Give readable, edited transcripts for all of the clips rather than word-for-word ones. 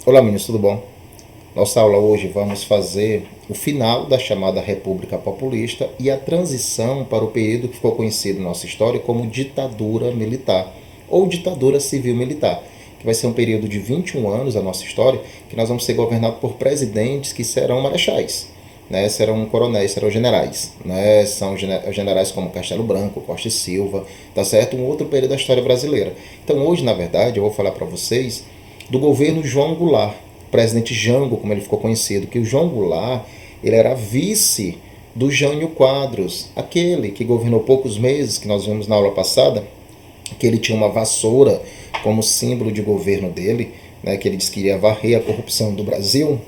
Olá meninos, tudo bom? Nossa aula hoje vamos fazer o final da chamada República Populista e a transição para o período que ficou conhecido na nossa história como ditadura militar ou ditadura civil-militar, que vai ser um período de 21 anos da nossa história, que nós vamos ser governados por presidentes que serão marechais, né? Serão coronéis, serão generais, né? São generais como Castelo Branco, Costa e Silva, tá certo? Um outro período da história brasileira. Então hoje, na verdade, eu vou falar para vocês do governo João Goulart, presidente Jango, como ele ficou conhecido, que o João Goulart, ele era vice do Jânio Quadros, aquele que governou poucos meses, que nós vimos na aula passada, que ele tinha uma vassoura como símbolo de governo dele, né, que ele disse que iria varrer a corrupção do Brasil,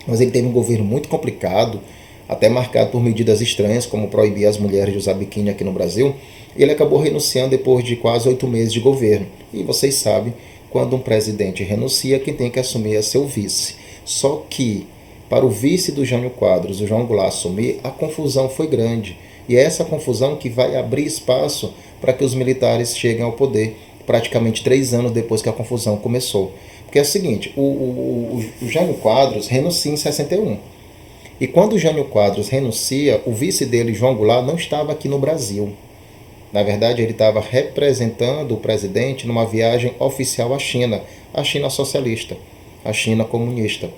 mas ele teve um governo muito complicado, até marcado por medidas estranhas, como proibir as mulheres de usar biquíni aqui no Brasil, e ele acabou renunciando depois de quase 8 meses de governo. E vocês sabem, quando um presidente renuncia, quem tem que assumir é seu vice. Só que, para o vice do Jânio Quadros, o João Goulart, assumir, a confusão foi grande. E é essa confusão que vai abrir espaço para que os militares cheguem ao poder, praticamente 3 anos depois que a confusão começou. Porque é o seguinte, o Jânio Quadros renuncia em 61. E quando o Jânio Quadros renuncia, o vice dele, João Goulart, não estava aqui no Brasil. Na verdade, ele estava representando o presidente numa viagem oficial à China, a China socialista, a China comunista.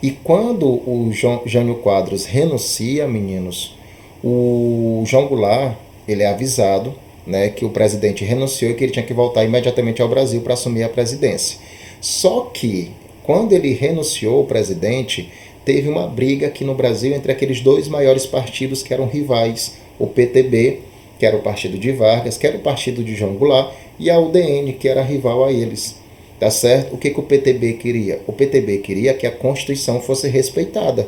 E quando o Jânio Quadros renuncia, meninos, o João Goulart, ele é avisado, né, que o presidente renunciou e que ele tinha que voltar imediatamente ao Brasil para assumir a presidência. Só que, quando ele renunciou, o presidente, teve uma briga aqui no Brasil entre aqueles dois maiores partidos que eram rivais, o PTB, que era o partido de Vargas, que era o partido de João Goulart, e a UDN, que era rival a eles. Tá certo? O que o PTB queria? O PTB queria que a Constituição fosse respeitada.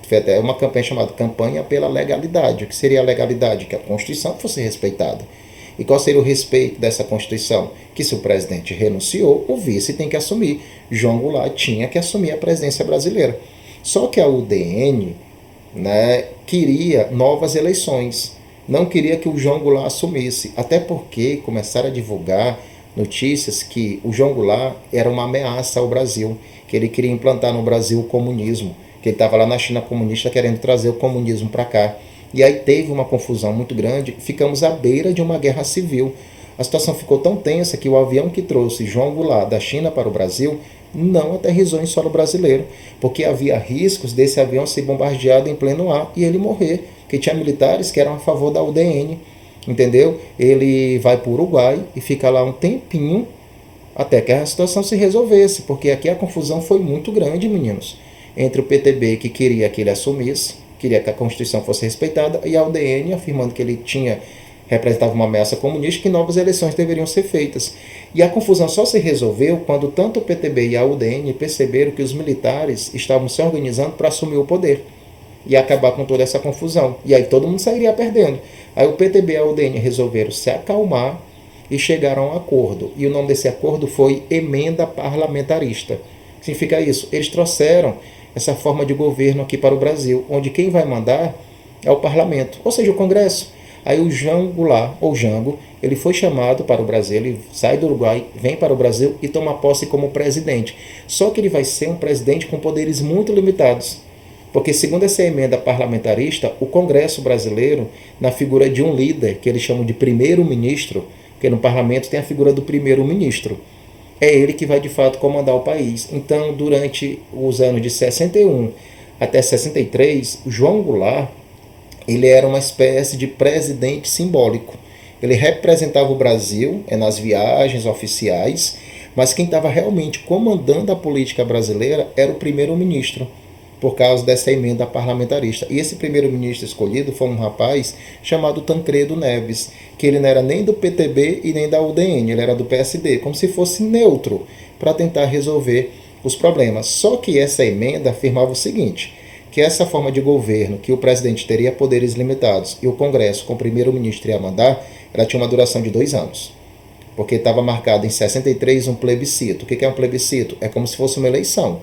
Foi até uma campanha chamada Campanha pela Legalidade. O que seria a legalidade? Que a Constituição fosse respeitada. E qual seria o respeito dessa Constituição? Que se o presidente renunciou, o vice tem que assumir. João Goulart tinha que assumir a presidência brasileira. Só que a UDN, né, queria novas eleições. Não queria que o João Goulart assumisse, até porque começaram a divulgar notícias que o João Goulart era uma ameaça ao Brasil, que ele queria implantar no Brasil o comunismo, que ele estava lá na China comunista querendo trazer o comunismo para cá. E aí teve uma confusão muito grande, ficamos à beira de uma guerra civil. A situação ficou tão tensa que o avião que trouxe João Goulart da China para o Brasil não aterrissou em solo brasileiro, porque havia riscos desse avião ser bombardeado em pleno ar e ele morrer, porque tinha militares que eram a favor da UDN, entendeu? Ele vai para o Uruguai e fica lá um tempinho até que a situação se resolvesse, porque aqui a confusão foi muito grande, meninos, entre o PTB, que queria que ele assumisse, queria que a Constituição fosse respeitada, e a UDN afirmando que ele representava uma ameaça comunista, que novas eleições deveriam ser feitas. E a confusão só se resolveu quando tanto o PTB e a UDN perceberam que os militares estavam se organizando para assumir o poder e acabar com toda essa confusão. E aí todo mundo sairia perdendo. Aí o PTB e a UDN resolveram se acalmar e chegaram a um acordo. E o nome desse acordo foi Emenda Parlamentarista. O que significa isso? Eles trouxeram essa forma de governo aqui para o Brasil, onde quem vai mandar é o parlamento, ou seja, o Congresso. Aí o João Goulart, ou Jango, ele foi chamado para o Brasil, ele sai do Uruguai, vem para o Brasil e toma posse como presidente. Só que ele vai ser um presidente com poderes muito limitados. Porque, segundo essa emenda parlamentarista, o Congresso brasileiro, na figura de um líder, que eles chamam de primeiro-ministro, porque no parlamento tem a figura do primeiro-ministro, é ele que vai de fato comandar o país. Então, durante os anos de 61 até 63, João Goulart, ele era uma espécie de presidente simbólico. Ele representava o Brasil nas viagens oficiais, mas quem estava realmente comandando a política brasileira era o primeiro-ministro, por causa dessa emenda parlamentarista. E esse primeiro-ministro escolhido foi um rapaz chamado Tancredo Neves, que ele não era nem do PTB e nem da UDN, ele era do PSD, como se fosse neutro, para tentar resolver os problemas. Só que essa emenda afirmava o seguinte, que essa forma de governo, que o presidente teria poderes limitados e o Congresso, com o primeiro-ministro, ia mandar, ela tinha uma duração de 2 anos. Porque estava marcado em 63 um plebiscito. O que é um plebiscito? É como se fosse uma eleição.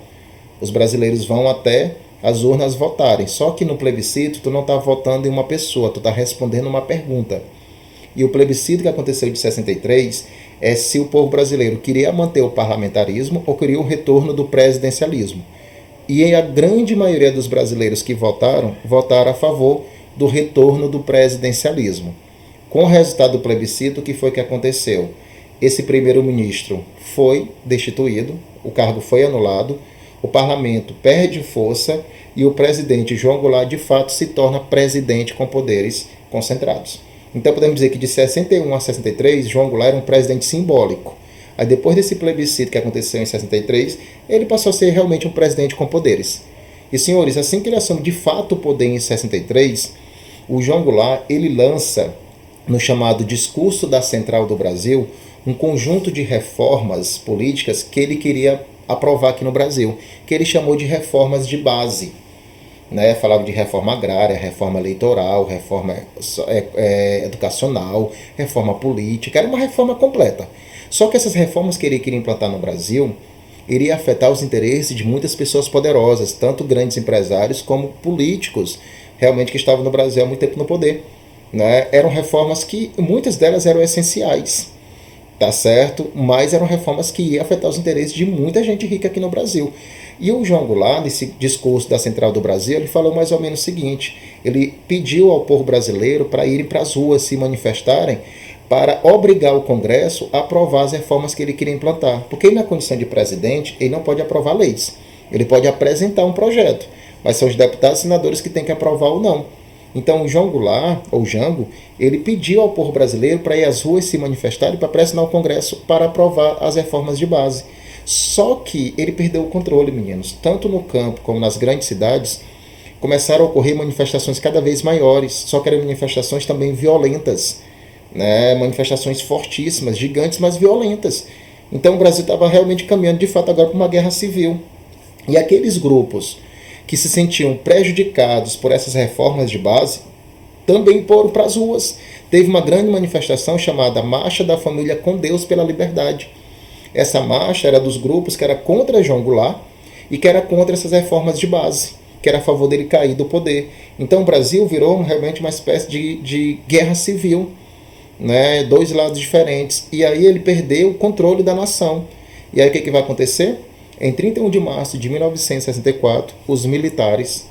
Os brasileiros vão até as urnas votarem. Só que no plebiscito, tu não está votando em uma pessoa, tu está respondendo uma pergunta. E o plebiscito que aconteceu de 63, é se o povo brasileiro queria manter o parlamentarismo ou queria o retorno do presidencialismo. E a grande maioria dos brasileiros que votaram a favor do retorno do presidencialismo. Com o resultado do plebiscito, o que foi que aconteceu? Esse primeiro-ministro foi destituído, o cargo foi anulado, o parlamento perde força e o presidente João Goulart, de fato, se torna presidente com poderes concentrados. Então podemos dizer que de 61 a 63, João Goulart era um presidente simbólico. Aí depois desse plebiscito que aconteceu em 63, ele passou a ser realmente um presidente com poderes. E senhores, assim que ele assume de fato o poder em 63, o João Goulart, ele lança, no chamado Discurso da Central do Brasil, um conjunto de reformas políticas que ele queria aprovar aqui no Brasil, que ele chamou de reformas de base. Né? Falava de reforma agrária, reforma eleitoral, reforma educacional, reforma política, era uma reforma completa. Só que essas reformas que ele queria implantar no Brasil iria afetar os interesses de muitas pessoas poderosas, tanto grandes empresários como políticos, realmente que estavam no Brasil há muito tempo no poder. Né? Eram reformas que muitas delas eram essenciais, tá certo? Mas eram reformas que iam afetar os interesses de muita gente rica aqui no Brasil. E o João Goulart, nesse discurso da Central do Brasil, ele falou mais ou menos o seguinte: ele pediu ao povo brasileiro para irem para as ruas se manifestarem para obrigar o Congresso a aprovar as reformas que ele queria implantar. Porque ele, na condição de presidente, ele não pode aprovar leis. Ele pode apresentar um projeto, mas são os deputados e senadores que têm que aprovar ou não. Então o João Goulart, ou Jango, ele pediu ao povo brasileiro para ir às ruas se manifestarem para pressionar o Congresso para aprovar as reformas de base. Só que ele perdeu o controle, meninos. Tanto no campo como nas grandes cidades, começaram a ocorrer manifestações cada vez maiores, só que eram manifestações também violentas, né? Manifestações fortíssimas, gigantes, mas violentas. Então o Brasil estava realmente caminhando, de fato, agora para uma guerra civil. E aqueles grupos que se sentiam prejudicados por essas reformas de base também foram para as ruas. Teve uma grande manifestação chamada Marcha da Família com Deus pela Liberdade. Essa marcha era dos grupos que era contra João Goulart e que era contra essas reformas de base, que era a favor dele cair do poder. Então o Brasil virou realmente uma espécie de guerra civil, né? Dois lados diferentes. E aí ele perdeu o controle da nação. E aí o que vai acontecer? Em 31 de março de 1964, os militares,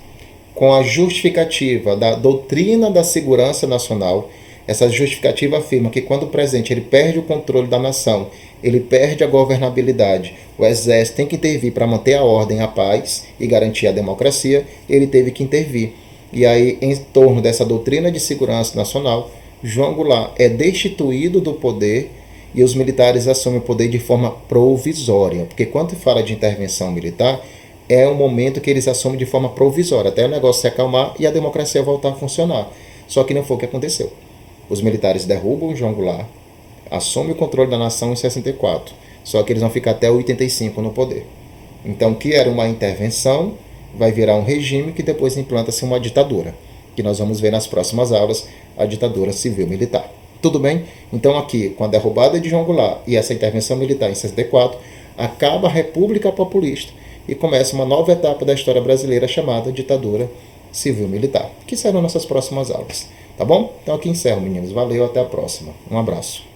com a justificativa da doutrina da segurança nacional, essa justificativa afirma que quando o presidente ele perde o controle da nação, ele perde a governabilidade, o exército tem que intervir para manter a ordem, a paz e garantir a democracia, ele teve que intervir. E aí, em torno dessa doutrina de segurança nacional, João Goulart é destituído do poder e os militares assumem o poder de forma provisória. Porque quando fala de intervenção militar, é um momento que eles assumem de forma provisória, até o negócio se acalmar e a democracia voltar a funcionar. Só que não foi o que aconteceu. Os militares derrubam João Goulart, assumem o controle da nação em 64, só que eles vão ficar até 85 no poder. Então, o que era uma intervenção vai virar um regime que depois implanta-se uma ditadura, que nós vamos ver nas próximas aulas, a ditadura civil-militar. Tudo bem? Então aqui, com a derrubada de João Goulart e essa intervenção militar em 64, acaba a República Populista e começa uma nova etapa da história brasileira chamada ditadura civil-militar, que serão nossas próximas aulas. Tá bom? Então aqui encerro, meninos. Valeu, até a próxima. Um abraço.